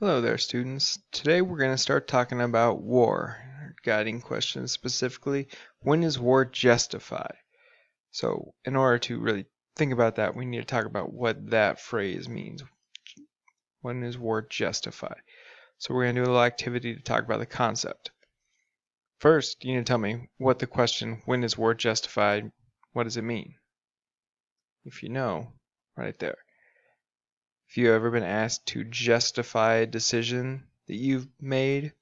Hello there, students. Today we're going to start talking about war. Our guiding question is specifically, when is war justified? So, in order to really think about that, we need to talk about what that phrase means. When is war justified? So, we're going to do a little activity to talk about the concept. First, you need to tell me what the question, when is war justified, what does it mean? If you know, write it there. If you've ever been asked to justify a decision that you've made,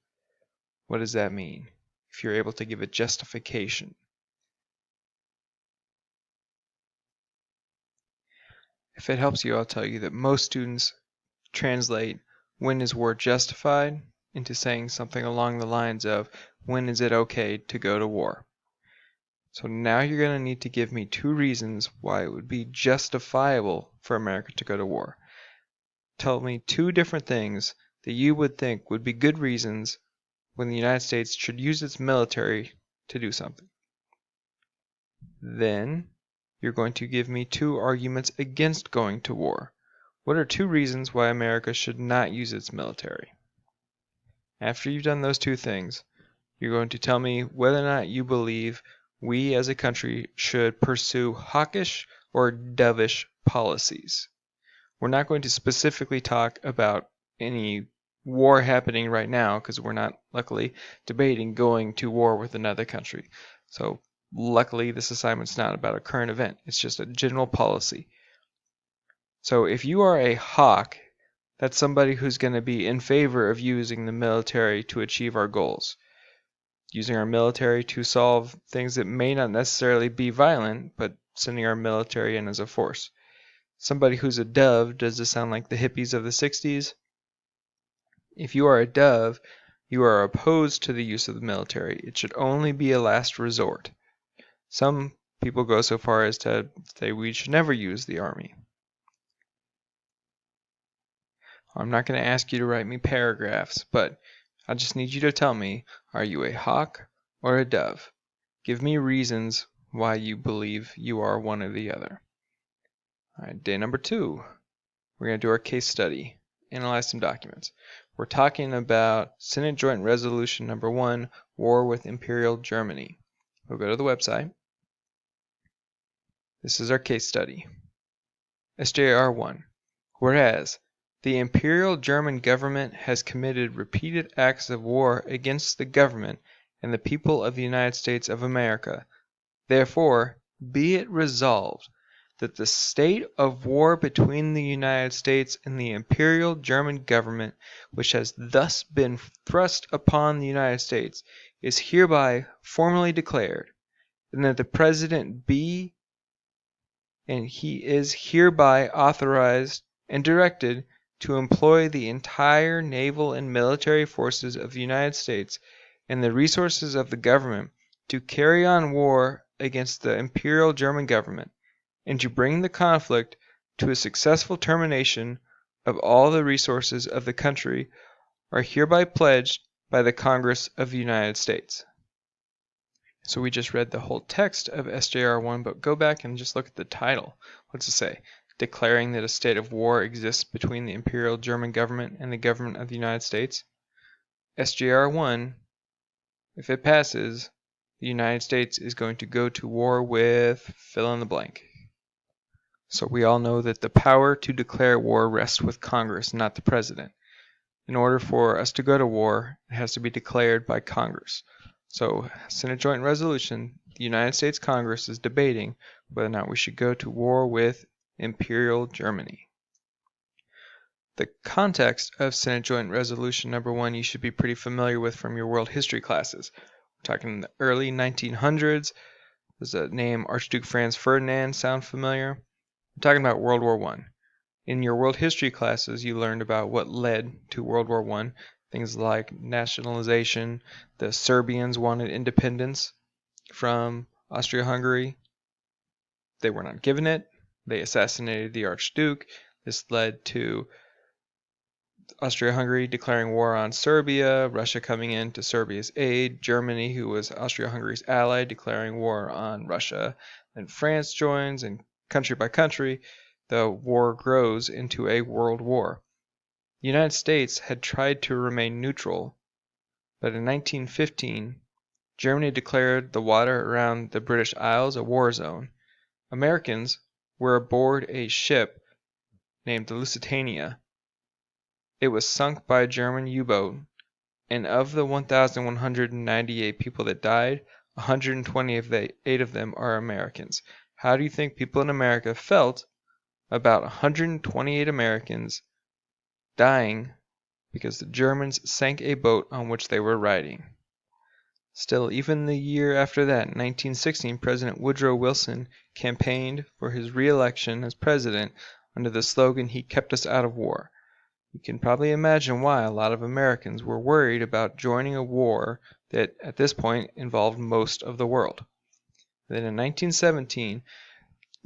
what does that mean? If you're able to give a justification. If it helps you, I'll tell you that most students translate when is war justified into saying something along the lines of when is it okay to go to war. So now you're going to need to give me 2 reasons why it would be justifiable for America to go to war. Tell me 2 different things that you would think would be good reasons when the United States should use its military to do something. Then you're going to give me 2 arguments against going to war. What are 2 reasons why America should not use its military? After you've done those 2 things, you're going to tell me whether or not you believe we as a country should pursue hawkish or dovish policies. We're not going to specifically talk about any war happening right now because we're not, luckily, debating going to war with another country. So luckily, this assignment's not about a current event. It's just a general policy. So if you are a hawk, that's somebody who's going to be in favor of using the military to achieve our goals. Using our military to solve things that may not necessarily be violent, but sending our military in as a force. Somebody who's a dove, does this sound like the hippies of the 60s? If you are a dove, you are opposed to the use of the military. It should only be a last resort. Some people go so far as to say we should never use the army. I'm not going to ask you to write me paragraphs, but I just need you to tell me, are you a hawk or a dove? Give me reasons why you believe you are one or the other. All right, day number 2. We're going to do our case study, analyze some documents. We're talking about Senate Joint Resolution number 1, War with Imperial Germany. We'll go to the website. This is our case study. SJR 1. Whereas the Imperial German government has committed repeated acts of war against the government and the people of the United States of America, therefore, be it resolved that the state of war between the United States and the Imperial German government, which has thus been thrust upon the United States, is hereby formally declared, and that the President be and he is hereby authorized and directed to employ the entire naval and military forces of the United States and the resources of the government to carry on war against the Imperial German government, and to bring the conflict to a successful termination of all the resources of the country are hereby pledged by the Congress of the United States. So we just read the whole text of SJR 1, but go back and just look at the title. What's it say? Declaring that a state of war exists between the Imperial German government and the government of the United States. SJR 1, if it passes, the United States is going to go to war with fill in the blank. So we all know that the power to declare war rests with Congress, not the President. In order for us to go to war, it has to be declared by Congress. So, Senate Joint Resolution, the United States Congress is debating whether or not we should go to war with Imperial Germany. The context of Senate Joint Resolution number 1 you should be pretty familiar with from your world history classes. We're talking in the early 1900s. Does the name Archduke Franz Ferdinand sound familiar? We're talking about World War I. In your world history classes, you learned about what led to World War I. Things like nationalization. The Serbians wanted independence from Austria-Hungary. They were not given it. They assassinated the Archduke. This led to Austria-Hungary declaring war on Serbia, Russia coming in to Serbia's aid, Germany, who was Austria-Hungary's ally, declaring war on Russia. Then France joins, and country by country, the war grows into a world war. The United States had tried to remain neutral, but in 1915, Germany declared the water around the British Isles a war zone. Americans were aboard a ship named the Lusitania. It was sunk by a German U-boat, and of the 1,198 people that died, 128 of them are Americans. How do you think people in America felt about 128 Americans dying because the Germans sank a boat on which they were riding? Still, even the year after that, in 1916, President Woodrow Wilson campaigned for his re-election as president under the slogan, "He kept us out of war." You can probably imagine why a lot of Americans were worried about joining a war that at this point involved most of the world. Then in 1917,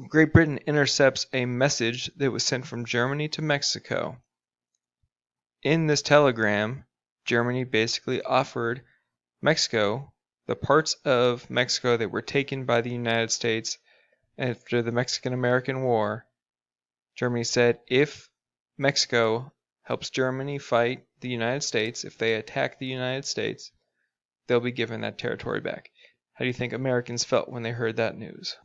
Great Britain intercepts a message that was sent from Germany to Mexico. In this telegram, Germany basically offered Mexico the parts of Mexico that were taken by the United States after the Mexican-American War. Germany said if Mexico helps Germany fight the United States, if they attack the United States, they'll be given that territory back. How do you think Americans felt when they heard that news?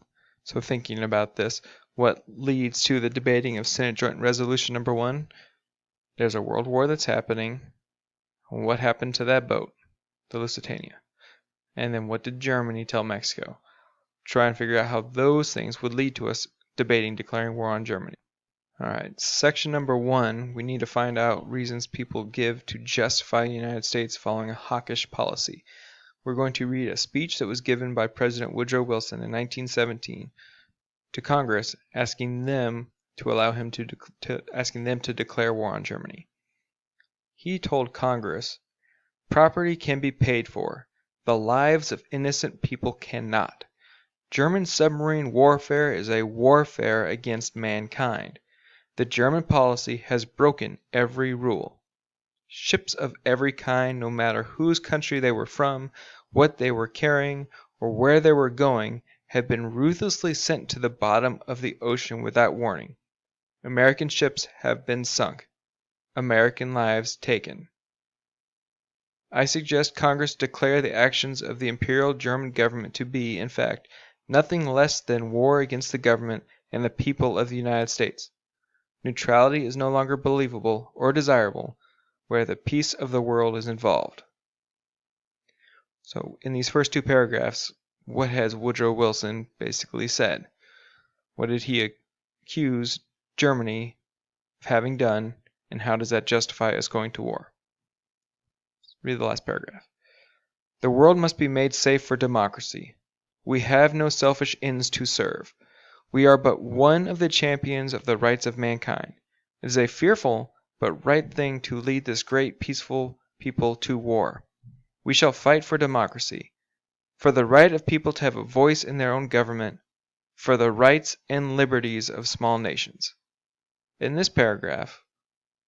So thinking about this, what leads to the debating of Senate Joint Resolution number 1? There's a world war that's happening. What happened to that boat, the Lusitania? And then what did Germany tell Mexico? Try and figure out how those things would lead to us debating declaring war on Germany. Alright, section number 1, we need to find out reasons people give to justify the United States following a hawkish policy. We're going to read a speech that was given by President Woodrow Wilson in 1917 to Congress asking them to allow him to declare war on Germany. He told Congress, "Property can be paid for. The lives of innocent people cannot. German submarine warfare is a warfare against mankind. The German policy has broken every rule. Ships of every kind, no matter whose country they were from, what they were carrying, or where they were going, have been ruthlessly sent to the bottom of the ocean without warning. American ships have been sunk. American lives taken. I suggest Congress declare the actions of the Imperial German government to be, in fact, nothing less than war against the government and the people of the United States. Neutrality is no longer believable or desirable where the peace of the world is involved." So in these first two paragraphs, what has Woodrow Wilson basically said? What did he accuse Germany of having done, and how does that justify us going to war? Read the last paragraph. "The world must be made safe for democracy. We have no selfish ends to serve. We are but one of the champions of the rights of mankind. It is a fearful but right thing to lead this great peaceful people to war. We shall fight for democracy, for the right of people to have a voice in their own government, for the rights and liberties of small nations." In this paragraph,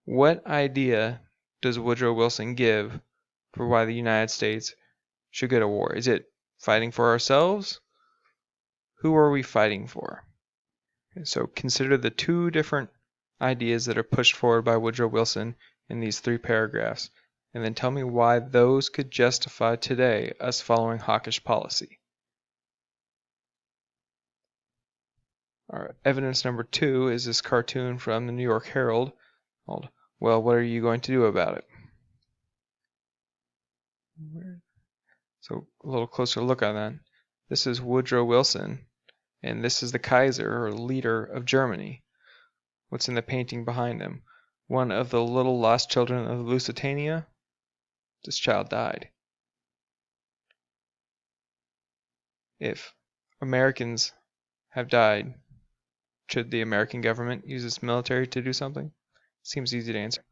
what idea does Woodrow Wilson give for why the United States should go to war? Is it fighting for ourselves? Who are we fighting for? So consider the two different ideas that are pushed forward by Woodrow Wilson in these three paragraphs, and then tell me why those could justify today us following hawkish policy. Our evidence number 2 is this cartoon from the New York Herald called, "Well, what are you going to do about it?" So a little closer look on that. This is Woodrow Wilson, and this is the Kaiser, or leader of Germany. What's in the painting behind him? One of the little lost children of the Lusitania. This child died. If Americans have died, should the American government use its military to do something? Seems easy to answer.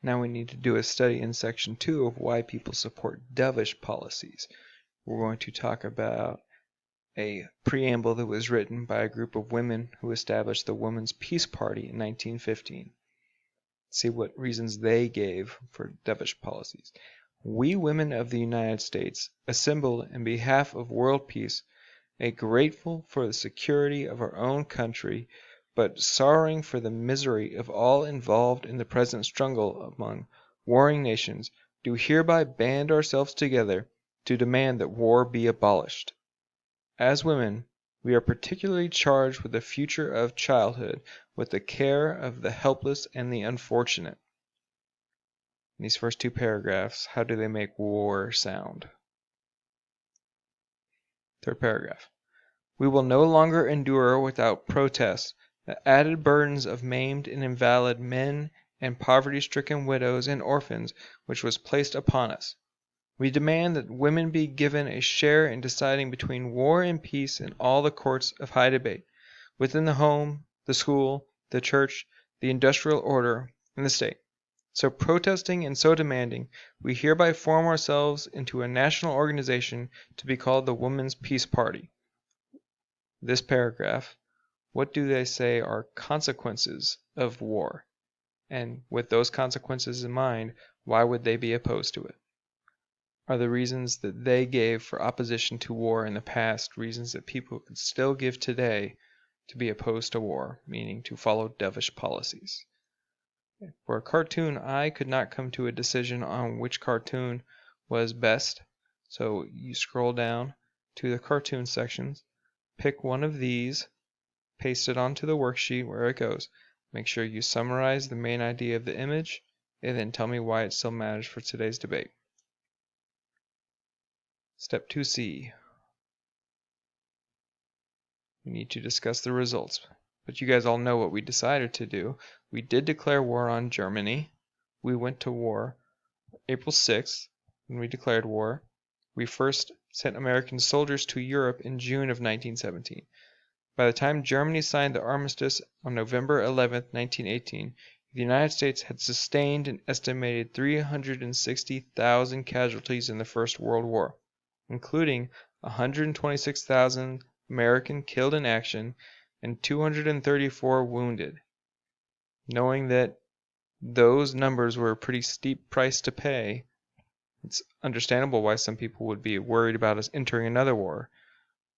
Now we need to do a study in section 2 of why people support dovish policies. We're going to talk about a preamble that was written by a group of women who established the Women's Peace Party in 1915. See what reasons they gave for dovish policies. "We women of the United States assemble in behalf of world peace, are grateful for the security of our own country, but sorrowing for the misery of all involved in the present struggle among warring nations, do hereby band ourselves together to demand that war be abolished. As women, we are particularly charged with the future of childhood, with the care of the helpless and the unfortunate. In these first two paragraphs, how do they make war sound? Third paragraph. We will no longer endure without protest the added burdens of maimed and invalid men and poverty-stricken widows and orphans which was placed upon us. We demand that women be given a share in deciding between war and peace in all the courts of high debate, within the home, the school, the church, the industrial order, and the state. So protesting and so demanding, we hereby form ourselves into a national organization to be called the Women's Peace Party. This paragraph, what do they say are consequences of war? And with those consequences in mind, why would they be opposed to it? Are the reasons that they gave for opposition to war in the past reasons that people could still give today to be opposed to war, meaning to follow dovish policies? For a cartoon, I could not come to a decision on which cartoon was best, so you scroll down to the cartoon sections, pick one of these, paste it onto the worksheet where it goes. Make sure you summarize the main idea of the image, and then tell me why it still matters for today's debate. Step 2C. We need to discuss the results. But you guys all know what we decided to do. We did declare war on Germany. We went to war April 6th when we declared war. We first sent American soldiers to Europe in June of 1917. By the time Germany signed the armistice on November 11, 1918, the United States had sustained an estimated 360,000 casualties in the First World War, including 126,000 American killed in action and 234 wounded. Knowing that those numbers were a pretty steep price to pay, it's understandable why some people would be worried about us entering another war.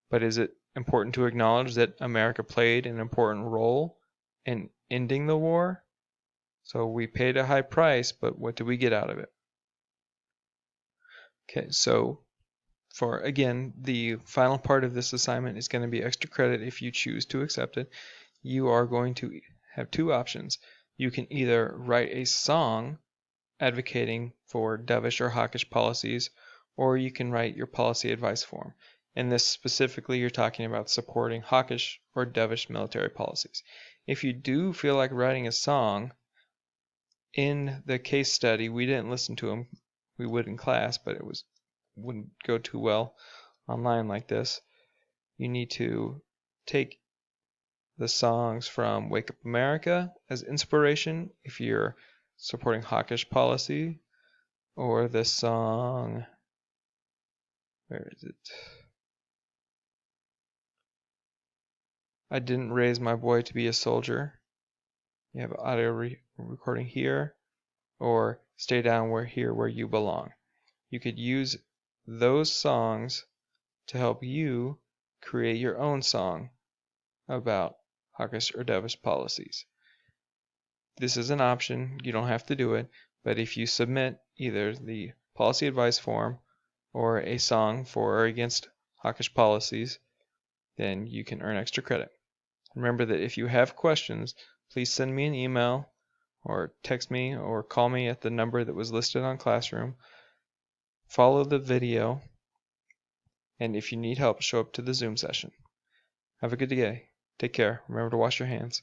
But is it important to acknowledge that America played an important role in ending the war? So we paid a high price, but what did we get out of it? Okay, so for, again, the final part of this assignment is going to be extra credit if you choose to accept it. You are going to have two options. You can either write a song advocating for dovish or hawkish policies, or you can write your policy advice form. In this specifically, you're talking about supporting hawkish or dovish military policies. If you do feel like writing a song, in the case study, we didn't listen to them. We would in class, but it wouldn't go too well online like this. You need to take the songs from Wake Up America as inspiration if you're supporting hawkish policy, or the song, where is it? I Didn't Raise My Boy to Be a Soldier. You have audio recording here, or Stay Down where you belong. You could use those songs to help you create your own song about hawkish or dovish policies. This is an option, you don't have to do it, but if you submit either the policy advice form or a song for or against hawkish policies, then you can earn extra credit. Remember that if you have questions, please send me an email or text me or call me at the number that was listed on Classroom. Follow the video, and if you need help, show up to the Zoom session. Have a good day. Take care. Remember to wash your hands.